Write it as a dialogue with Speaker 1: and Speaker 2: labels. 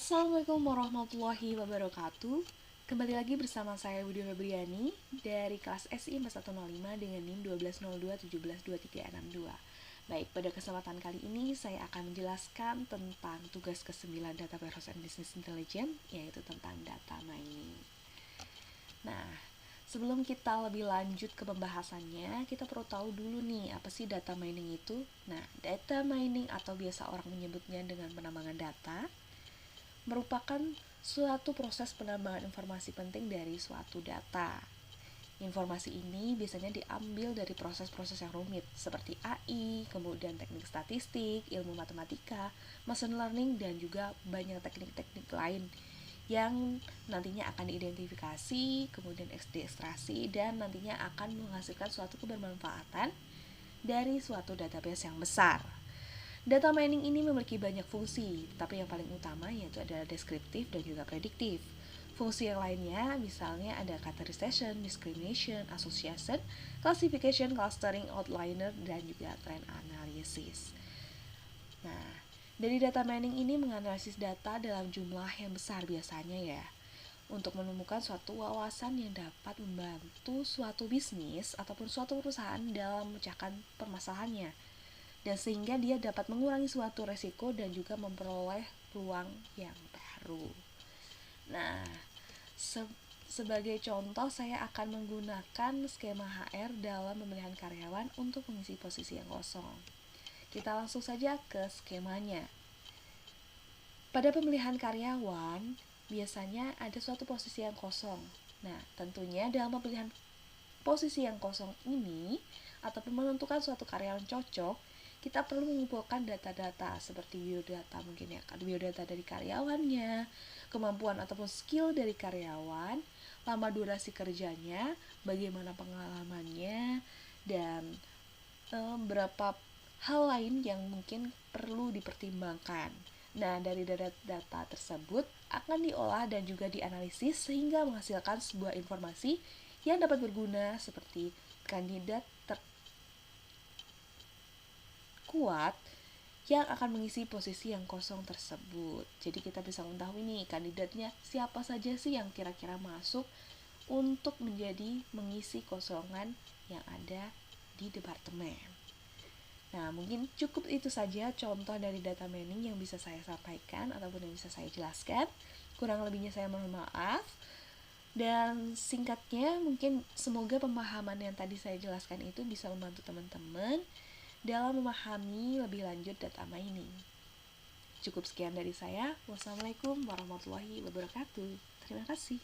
Speaker 1: Assalamualaikum warahmatullahi wabarakatuh. Kembali lagi bersama saya Budi Febriani dari kelas SI 4105 dengan NIM 1202172362. Baik, pada kesempatan kali ini saya akan menjelaskan tentang tugas ke-9 Data Warehouse and Business Intelligence, yaitu tentang data mining. Nah, sebelum kita lebih lanjut ke pembahasannya, kita perlu tahu dulu nih, apa sih data mining itu? Nah, data mining atau biasa orang menyebutnya dengan penambangan data merupakan suatu proses penambangan informasi penting dari suatu data. Informasi ini biasanya diambil dari proses-proses yang rumit seperti AI, kemudian teknik statistik, ilmu matematika, machine learning, dan juga banyak teknik-teknik lain yang nantinya akan diidentifikasi, kemudian diekstrasi, dan nantinya akan menghasilkan suatu kebermanfaatan dari suatu database yang besar. Data mining ini memiliki banyak fungsi, tapi yang paling utama yaitu adalah deskriptif dan juga prediktif. Fungsi yang lainnya misalnya ada categorization, discrimination, association, classification, clustering, outliner, dan juga trend analysis. Nah, dari data mining ini menganalisis data dalam jumlah yang besar biasanya ya, untuk menemukan suatu wawasan yang dapat membantu suatu bisnis ataupun suatu perusahaan dalam memecahkan permasalahannya, dan sehingga dia dapat mengurangi suatu resiko dan juga memperoleh peluang yang baru. Nah, sebagai contoh saya akan menggunakan skema HR dalam pemilihan karyawan untuk mengisi posisi yang kosong. Kita langsung saja ke skemanya. Pada pemilihan karyawan, biasanya ada suatu posisi yang kosong. Nah, tentunya dalam pemilihan posisi yang kosong ini ataupun menentukan suatu karyawan cocok, kita perlu mengumpulkan data-data seperti biodata, mungkin ya, biodata dari karyawannya, kemampuan ataupun skill dari karyawan, lama durasi kerjanya, bagaimana pengalamannya, dan beberapa hal lain yang mungkin perlu dipertimbangkan. Nah, dari data tersebut akan diolah dan juga dianalisis sehingga menghasilkan sebuah informasi yang dapat berguna seperti kandidat terkuat yang akan mengisi posisi yang kosong tersebut. Jadi kita bisa mengetahui nih kandidatnya siapa saja sih yang kira-kira masuk untuk menjadi mengisi kosongan yang ada di departemen. Nah, mungkin cukup itu saja contoh dari data mining yang bisa saya sampaikan ataupun yang bisa saya jelaskan. Kurang lebihnya saya mohon maaf. Dan singkatnya, mungkin semoga pemahaman yang tadi saya jelaskan itu bisa membantu teman-teman dalam memahami lebih lanjut data mining. Cukup sekian dari saya. Wassalamualaikum warahmatullahi wabarakatuh. Terima kasih.